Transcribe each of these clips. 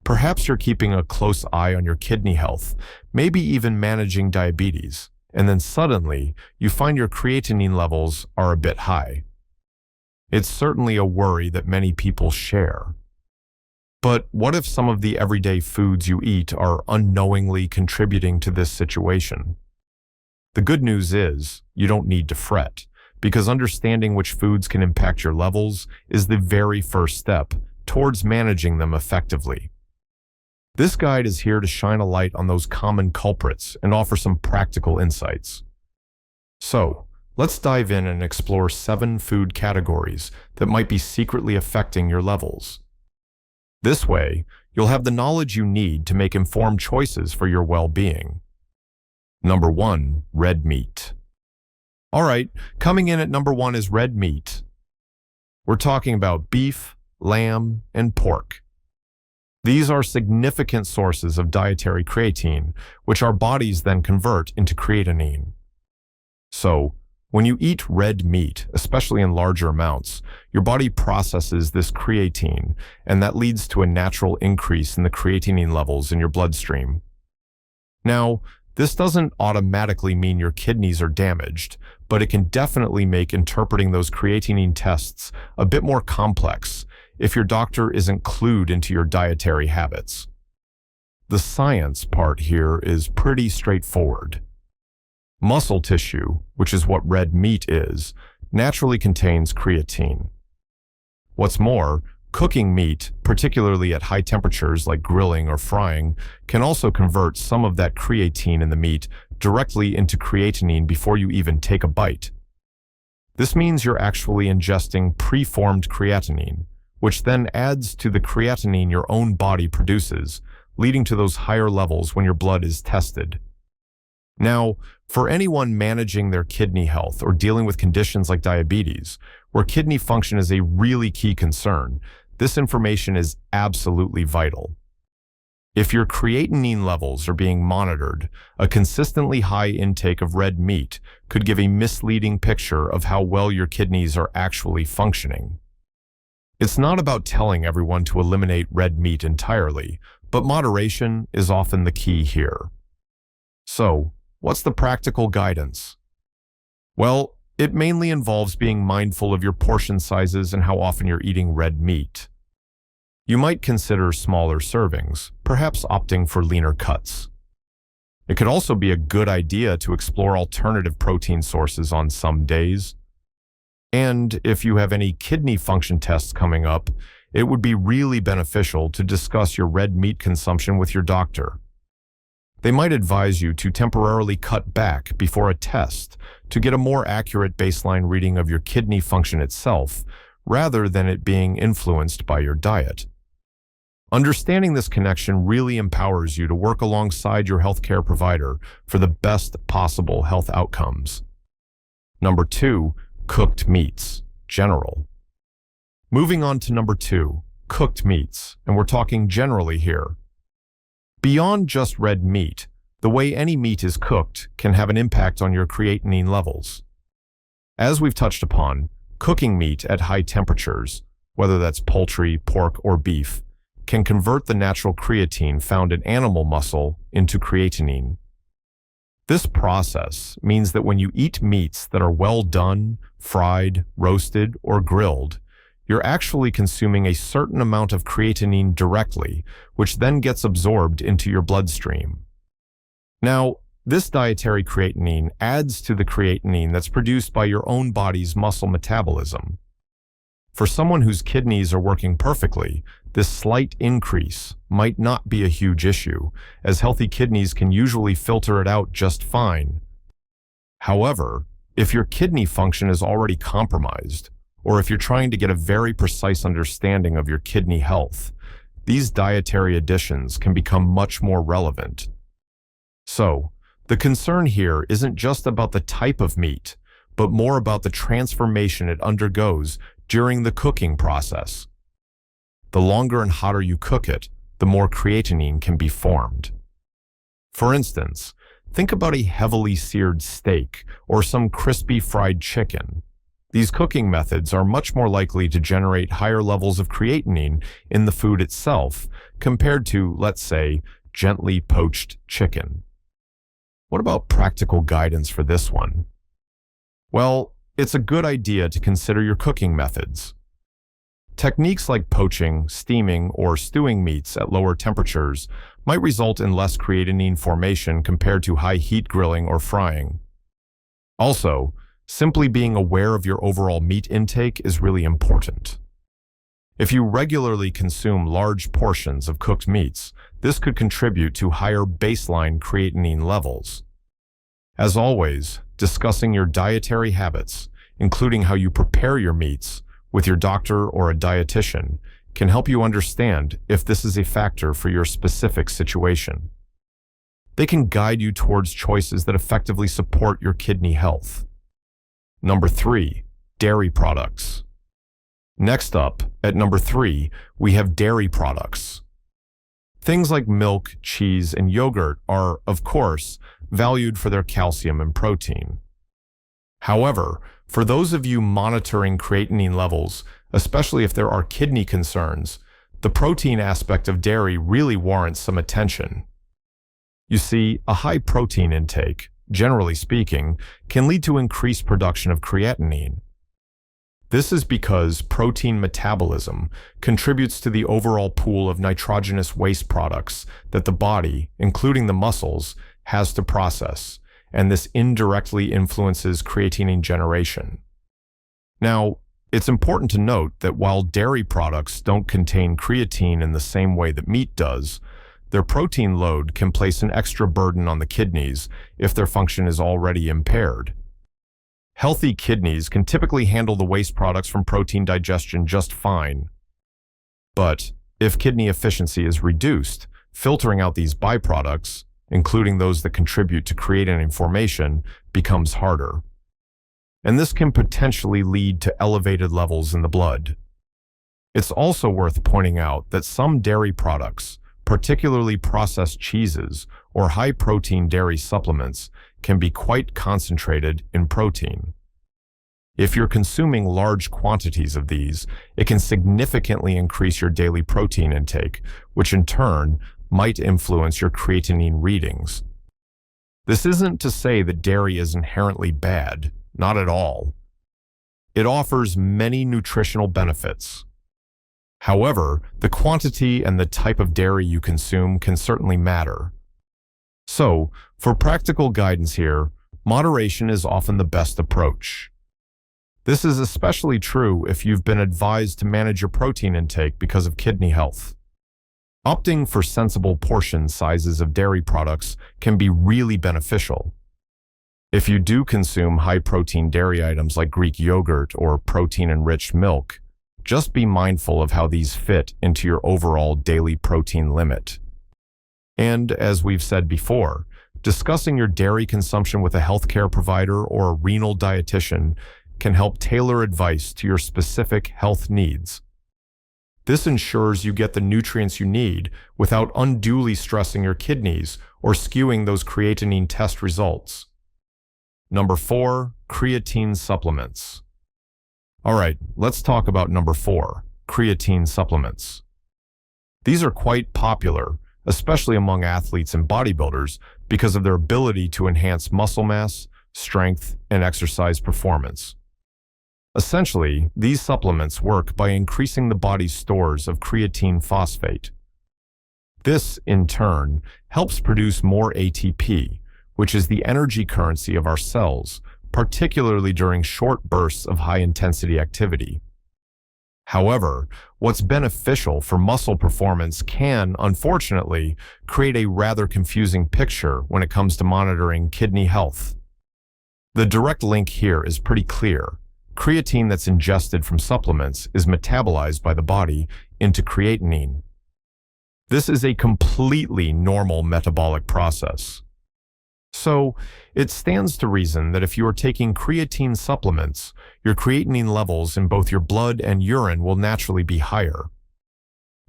Perhaps you're keeping a close eye on your kidney health, maybe even managing diabetes, and then suddenly you find your creatinine levels are a bit high. It's certainly a worry that many people share. But what if some of the everyday foods you eat are unknowingly contributing to this situation? The good news is you don't need to fret, because understanding which foods can impact your levels is the very first step towards managing them effectively. This guide is here to shine a light on those common culprits and offer some practical insights. So, let's dive in and explore 7 food categories that might be secretly affecting your levels. This way, you'll have the knowledge you need to make informed choices for your well-being. Number 1, red meat. All right, coming in at number 1 is red meat. We're talking about beef, lamb, and pork. These are significant sources of dietary creatine, which our bodies then convert into creatinine. So, when you eat red meat, especially in larger amounts, your body processes this creatine, and that leads to a natural increase in the creatinine levels in your bloodstream. Now, this doesn't automatically mean your kidneys are damaged, but it can definitely make interpreting those creatinine tests a bit more complex if your doctor isn't clued into your dietary habits. The science part here is pretty straightforward. Muscle tissue, which is what red meat is, naturally contains creatine. What's more, cooking meat, particularly at high temperatures like grilling or frying, can also convert some of that creatine in the meat directly into creatinine before you even take a bite. This means you're actually ingesting preformed creatinine, which then adds to the creatinine your own body produces, leading to those higher levels when your blood is tested. Now, for anyone managing their kidney health or dealing with conditions like diabetes, where kidney function is a really key concern, this information is absolutely vital. If your creatinine levels are being monitored, a consistently high intake of red meat could give a misleading picture of how well your kidneys are actually functioning. It's not about telling everyone to eliminate red meat entirely, but moderation is often the key here. So, what's the practical guidance? Well, it mainly involves being mindful of your portion sizes and how often you're eating red meat. You might consider smaller servings, perhaps opting for leaner cuts. It could also be a good idea to explore alternative protein sources on some days. And if you have any kidney function tests coming up, it would be really beneficial to discuss your red meat consumption with your doctor. They might advise you to temporarily cut back before a test to get a more accurate baseline reading of your kidney function itself, rather than it being influenced by your diet. Understanding this connection really empowers you to work alongside your healthcare provider for the best possible health outcomes. Number 2, cooked meats, general. Moving on to number 2, cooked meats, and we're talking generally here. Beyond just red meat, the way any meat is cooked can have an impact on your creatinine levels. As we've touched upon, cooking meat at high temperatures, whether that's poultry, pork, or beef, can convert the natural creatine found in animal muscle into creatinine. This process means that when you eat meats that are well done, fried, roasted, or grilled, you're actually consuming a certain amount of creatinine directly, which then gets absorbed into your bloodstream. Now, this dietary creatinine adds to the creatinine that's produced by your own body's muscle metabolism. For someone whose kidneys are working perfectly, this slight increase might not be a huge issue, as healthy kidneys can usually filter it out just fine. However, if your kidney function is already compromised, or if you're trying to get a very precise understanding of your kidney health, these dietary additions can become much more relevant. So, the concern here isn't just about the type of meat, but more about the transformation it undergoes during the cooking process. The longer and hotter you cook it, the more creatinine can be formed. For instance, think about a heavily seared steak or some crispy fried chicken. These cooking methods are much more likely to generate higher levels of creatinine in the food itself compared to, let's say, gently poached chicken. What about practical guidance for this one? Well, it's a good idea to consider your cooking methods. Techniques like poaching, steaming, or stewing meats at lower temperatures might result in less creatinine formation compared to high heat grilling or frying. Also, simply being aware of your overall meat intake is really important. If you regularly consume large portions of cooked meats, this could contribute to higher baseline creatinine levels. As always, discussing your dietary habits, including how you prepare your meats, with your doctor or a dietitian, can help you understand if this is a factor for your specific situation. They can guide you towards choices that effectively support your kidney health. Number 3, dairy products. Next up, at number 3, we have dairy products. Things like milk, cheese, and yogurt are, of course, valued for their calcium and protein. However, for those of you monitoring creatinine levels, especially if there are kidney concerns, the protein aspect of dairy really warrants some attention. You see, a high protein intake, generally speaking, can lead to increased production of creatinine. This is because protein metabolism contributes to the overall pool of nitrogenous waste products that the body, including the muscles, has to process, and this indirectly influences creatinine generation. Now, it's important to note that while dairy products don't contain creatine in the same way that meat does, their protein load can place an extra burden on the kidneys if their function is already impaired. Healthy kidneys can typically handle the waste products from protein digestion just fine. But if kidney efficiency is reduced, filtering out these byproducts, including those that contribute to creatinine formation, becomes harder. And this can potentially lead to elevated levels in the blood. It's also worth pointing out that some dairy products, particularly processed cheeses or high-protein dairy supplements, can be quite concentrated in protein. If you're consuming large quantities of these, it can significantly increase your daily protein intake, which in turn might influence your creatinine readings. This isn't to say that dairy is inherently bad, not at all. It offers many nutritional benefits. However, the quantity and the type of dairy you consume can certainly matter. So, for practical guidance here, moderation is often the best approach. This is especially true if you've been advised to manage your protein intake because of kidney health. Opting for sensible portion sizes of dairy products can be really beneficial. If you do consume high-protein dairy items like Greek yogurt or protein-enriched milk, just be mindful of how these fit into your overall daily protein limit. And as we've said before, discussing your dairy consumption with a healthcare provider or a renal dietitian can help tailor advice to your specific health needs. This ensures you get the nutrients you need without unduly stressing your kidneys or skewing those creatinine test results. Number 4, creatine supplements. All right, let's talk about number 4, creatine supplements. These are quite popular, especially among athletes and bodybuilders, because of their ability to enhance muscle mass, strength, and exercise performance. Essentially, these supplements work by increasing the body's stores of creatine phosphate. This, in turn, helps produce more ATP, which is the energy currency of our cells, particularly during short bursts of high-intensity activity. However, what's beneficial for muscle performance can, unfortunately, create a rather confusing picture when it comes to monitoring kidney health. The direct link here is pretty clear. Creatine that's ingested from supplements is metabolized by the body into creatinine. This is a completely normal metabolic process. So, it stands to reason that if you are taking creatine supplements, your creatinine levels in both your blood and urine will naturally be higher.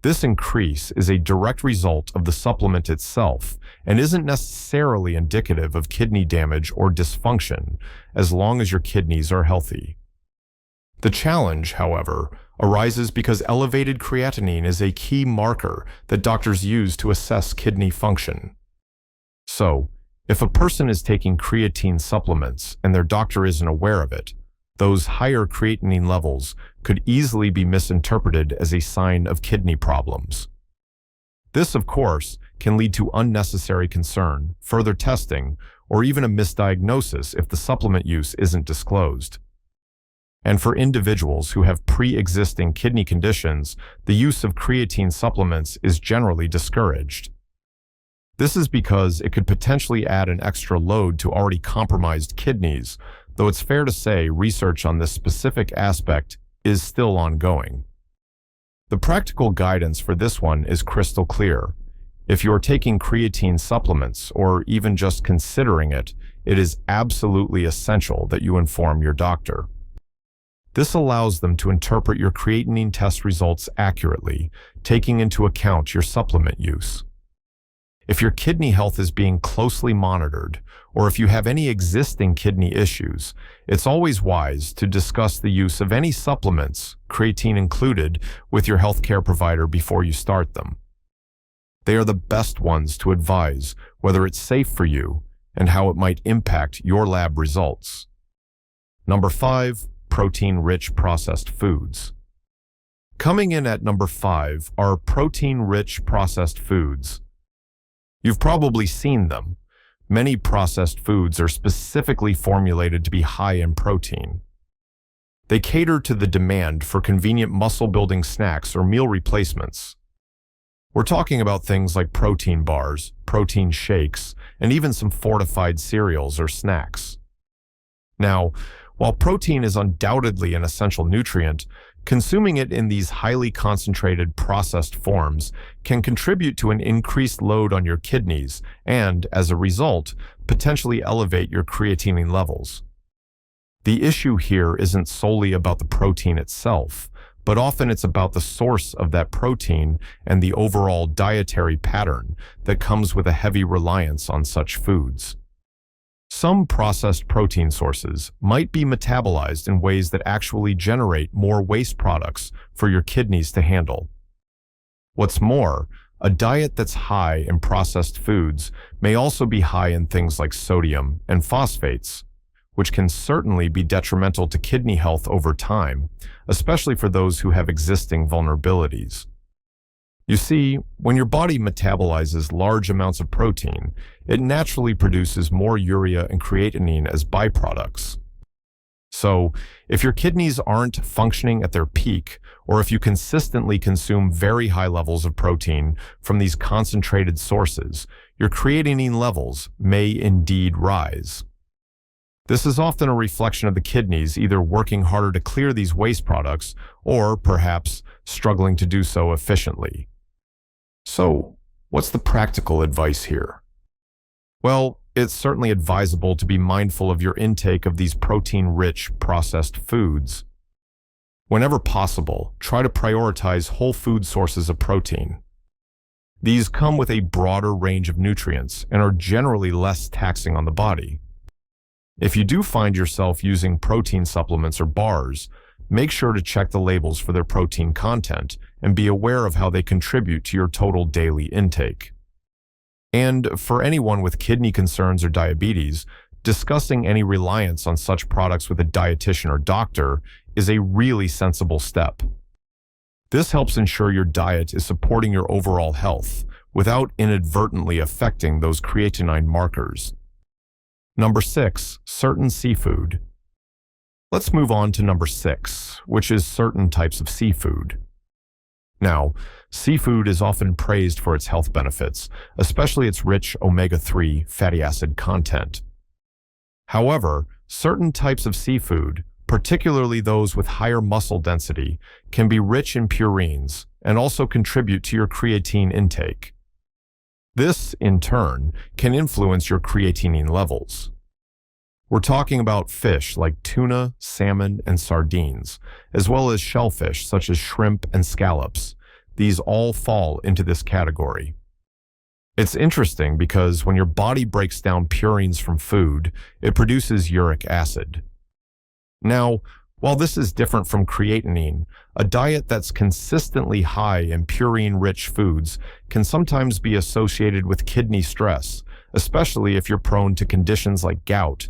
This increase is a direct result of the supplement itself and isn't necessarily indicative of kidney damage or dysfunction, as long as your kidneys are healthy. The challenge, however, arises because elevated creatinine is a key marker that doctors use to assess kidney function. So, if a person is taking creatine supplements and their doctor isn't aware of it, those higher creatinine levels could easily be misinterpreted as a sign of kidney problems. This, of course, can lead to unnecessary concern, further testing, or even a misdiagnosis if the supplement use isn't disclosed. And for individuals who have pre-existing kidney conditions, the use of creatine supplements is generally discouraged. This is because it could potentially add an extra load to already compromised kidneys, though it's fair to say research on this specific aspect is still ongoing. The practical guidance for this one is crystal clear. If you're taking creatine supplements, or even just considering it, it is absolutely essential that you inform your doctor. This allows them to interpret your creatinine test results accurately, taking into account your supplement use. If your kidney health is being closely monitored, or if you have any existing kidney issues, it's always wise to discuss the use of any supplements, creatine included, with your healthcare provider before you start them. They are the best ones to advise whether it's safe for you and how it might impact your lab results. Number 5, protein-rich processed foods. Coming in at number 5 are protein-rich processed foods. You've probably seen them. Many processed foods are specifically formulated to be high in protein. They cater to the demand for convenient muscle-building snacks or meal replacements. We're talking about things like protein bars, protein shakes, and even some fortified cereals or snacks. Now, while protein is undoubtedly an essential nutrient, consuming it in these highly concentrated processed forms can contribute to an increased load on your kidneys and, as a result, potentially elevate your creatinine levels. The issue here isn't solely about the protein itself, but often it's about the source of that protein and the overall dietary pattern that comes with a heavy reliance on such foods. Some processed protein sources might be metabolized in ways that actually generate more waste products for your kidneys to handle. What's more, a diet that's high in processed foods may also be high in things like sodium and phosphates, which can certainly be detrimental to kidney health over time, especially for those who have existing vulnerabilities. You see, when your body metabolizes large amounts of protein, it naturally produces more urea and creatinine as byproducts. So, if your kidneys aren't functioning at their peak, or if you consistently consume very high levels of protein from these concentrated sources, your creatinine levels may indeed rise. This is often a reflection of the kidneys either working harder to clear these waste products or, perhaps, struggling to do so efficiently. So, what's the practical advice here? Well, it's certainly advisable to be mindful of your intake of these protein-rich processed foods. Whenever possible, try to prioritize whole food sources of protein. These come with a broader range of nutrients and are generally less taxing on the body. If you do find yourself using protein supplements or bars, make sure to check the labels for their protein content and be aware of how they contribute to your total daily intake. And for anyone with kidney concerns or diabetes, discussing any reliance on such products with a dietitian or doctor is a really sensible step. This helps ensure your diet is supporting your overall health without inadvertently affecting those creatinine markers. Number 6, certain seafood. Let's move on to number 6, which is certain types of seafood. Now, seafood is often praised for its health benefits, especially its rich omega-3 fatty acid content. However, certain types of seafood, particularly those with higher muscle density, can be rich in purines and also contribute to your creatine intake. This, in turn, can influence your creatinine levels. We're talking about fish like tuna, salmon, and sardines, as well as shellfish such as shrimp and scallops. These all fall into this category. It's interesting because when your body breaks down purines from food, it produces uric acid. Now, While this is different from creatinine, a diet that's consistently high in purine-rich foods can sometimes be associated with kidney stress, especially if you're prone to conditions like gout.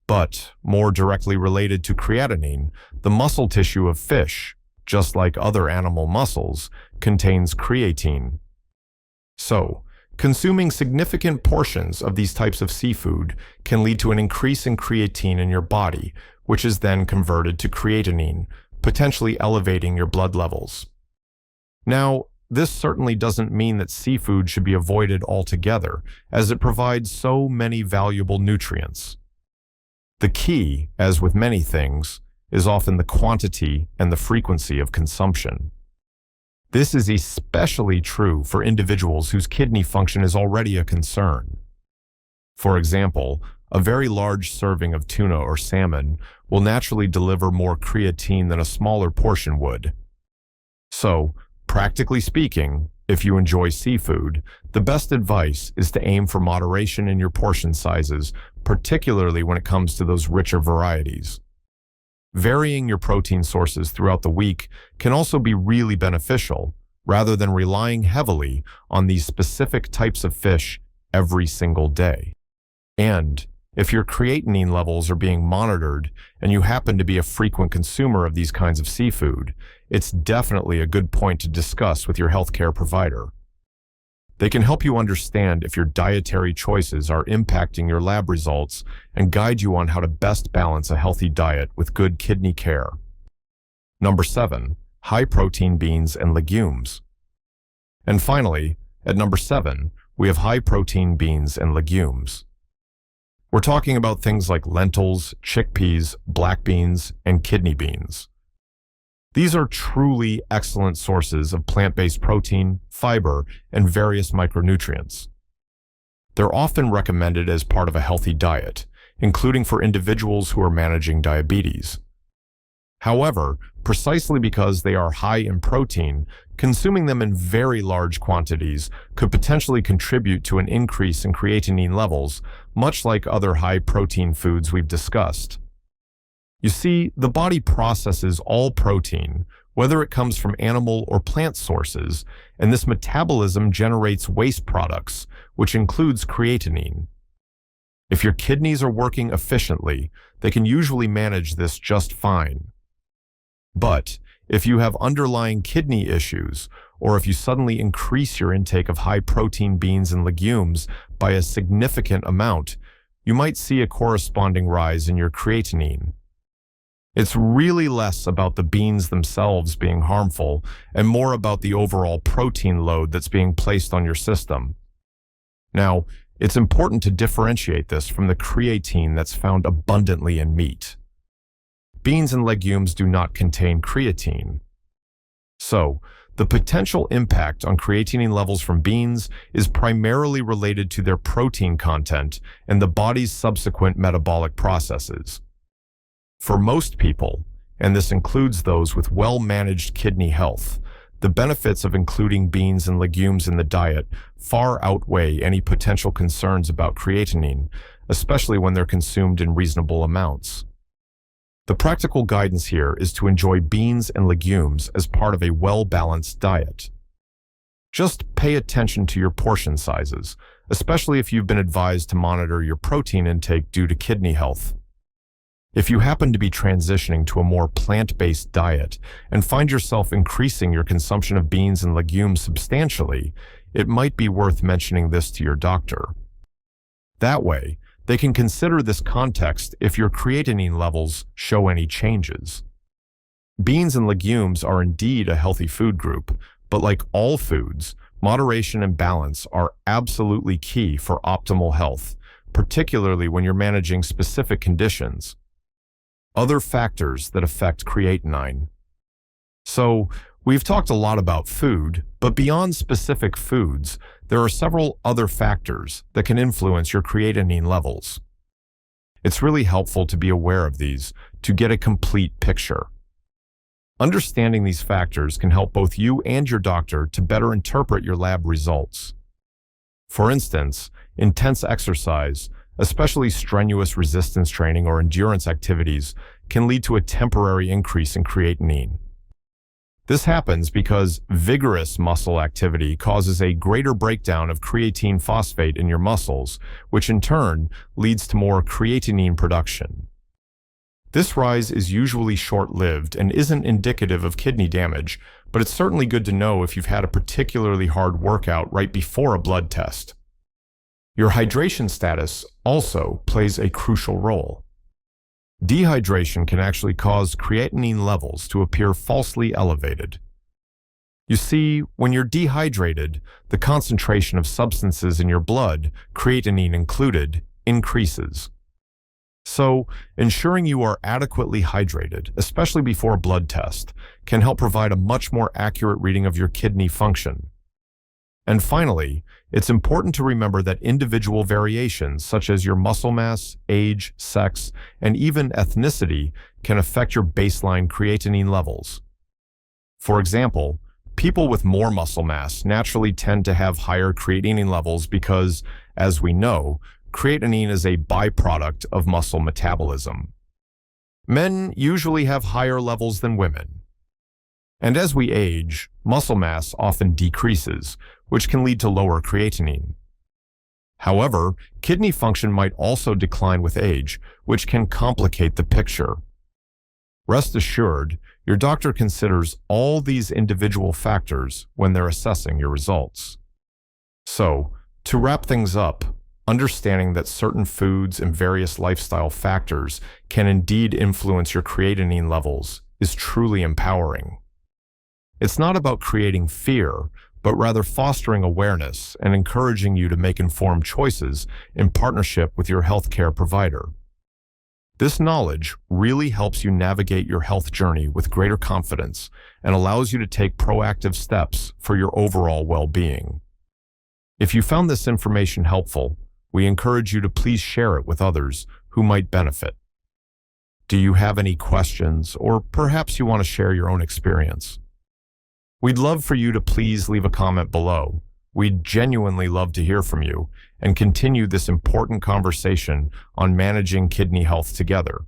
But, more directly related to creatinine, the muscle tissue of fish, just like other animal muscles, contains creatine. So, consuming significant portions of these types of seafood can lead to an increase in creatine in your body, which is then converted to creatinine, potentially elevating your blood levels. Now, this certainly doesn't mean that seafood should be avoided altogether, as it provides so many valuable nutrients. The key, as with many things, is often the quantity and the frequency of consumption. This is especially true for individuals whose kidney function is already a concern. For example, a very large serving of tuna or salmon will naturally deliver more creatine than a smaller portion would. So, practically speaking, if you enjoy seafood, the best advice is to aim for moderation in your portion sizes, particularly when it comes to those richer varieties. Varying your protein sources throughout the week can also be really beneficial, rather than relying heavily on these specific types of fish every single day. And if your creatinine levels are being monitored and you happen to be a frequent consumer of these kinds of seafood, it's definitely a good point to discuss with your healthcare provider. They can help you understand if your dietary choices are impacting your lab results and guide you on how to best balance a healthy diet with good kidney care. Number 7, high-protein beans and legumes. And finally, at number 7, we have high-protein beans and legumes. We're talking about things like lentils, chickpeas, black beans, and kidney beans. These are truly excellent sources of plant-based protein, fiber, and various micronutrients. They're often recommended as part of a healthy diet, including for individuals who are managing diabetes. However, precisely because they are high in protein, consuming them in very large quantities could potentially contribute to an increase in creatinine levels, much like other high-protein foods we've discussed. You see, the body processes all protein, whether it comes from animal or plant sources, and this metabolism generates waste products, which includes creatinine. If your kidneys are working efficiently, they can usually manage this just fine. But if you have underlying kidney issues, or if you suddenly increase your intake of high-protein beans and legumes by a significant amount, you might see a corresponding rise in your creatinine. It's really less about the beans themselves being harmful and more about the overall protein load that's being placed on your system. Now, it's important to differentiate this from the creatine that's found abundantly in meat. Beans and legumes do not contain creatine. So, the potential impact on creatinine levels from beans is primarily related to their protein content and the body's subsequent metabolic processes. For most people, and this includes those with well-managed kidney health, the benefits of including beans and legumes in the diet far outweigh any potential concerns about creatinine, especially when they're consumed in reasonable amounts. The practical guidance here is to enjoy beans and legumes as part of a well-balanced diet. Just pay attention to your portion sizes, especially if you've been advised to monitor your protein intake due to kidney health. If you happen to be transitioning to a more plant-based diet and find yourself increasing your consumption of beans and legumes substantially, it might be worth mentioning this to your doctor. That way, they can consider this context if your creatinine levels show any changes. Beans and legumes are indeed a healthy food group, but like all foods, moderation and balance are absolutely key for optimal health, particularly when you're managing specific conditions. Other factors that affect creatinine. So, we've talked a lot about food, but beyond specific foods, there are several other factors that can influence your creatinine levels. It's really helpful to be aware of these to get a complete picture. Understanding these factors can help both you and your doctor to better interpret your lab results. For instance, intense exercise, especially strenuous resistance training or endurance activities, can lead to a temporary increase in creatinine. This happens because vigorous muscle activity causes a greater breakdown of creatine phosphate in your muscles, which in turn leads to more creatinine production. This rise is usually short-lived and isn't indicative of kidney damage, but it's certainly good to know if you've had a particularly hard workout right before a blood test. Your hydration status also plays a crucial role. Dehydration can actually cause creatinine levels to appear falsely elevated. You see, when you're dehydrated, the concentration of substances in your blood, creatinine included, increases. So, ensuring you are adequately hydrated, especially before a blood test, can help provide a much more accurate reading of your kidney function. And finally, it's important to remember that individual variations, such as your muscle mass, age, sex, and even ethnicity, can affect your baseline creatinine levels. For example, people with more muscle mass naturally tend to have higher creatinine levels because, as we know, creatinine is a byproduct of muscle metabolism. Men usually have higher levels than women. And as we age, muscle mass often decreases, which can lead to lower creatinine. However, kidney function might also decline with age, which can complicate the picture. Rest assured, your doctor considers all these individual factors when they're assessing your results. So, to wrap things up, understanding that certain foods and various lifestyle factors can indeed influence your creatinine levels is truly empowering. It's not about creating fear, but rather fostering awareness and encouraging you to make informed choices in partnership with your healthcare provider. This knowledge really helps you navigate your health journey with greater confidence and allows you to take proactive steps for your overall well-being. If you found this information helpful, we encourage you to please share it with others who might benefit. Do you have any questions, or perhaps you want to share your own experience? We'd love for you to please leave a comment below. We'd genuinely love to hear from you and continue this important conversation on managing kidney health together.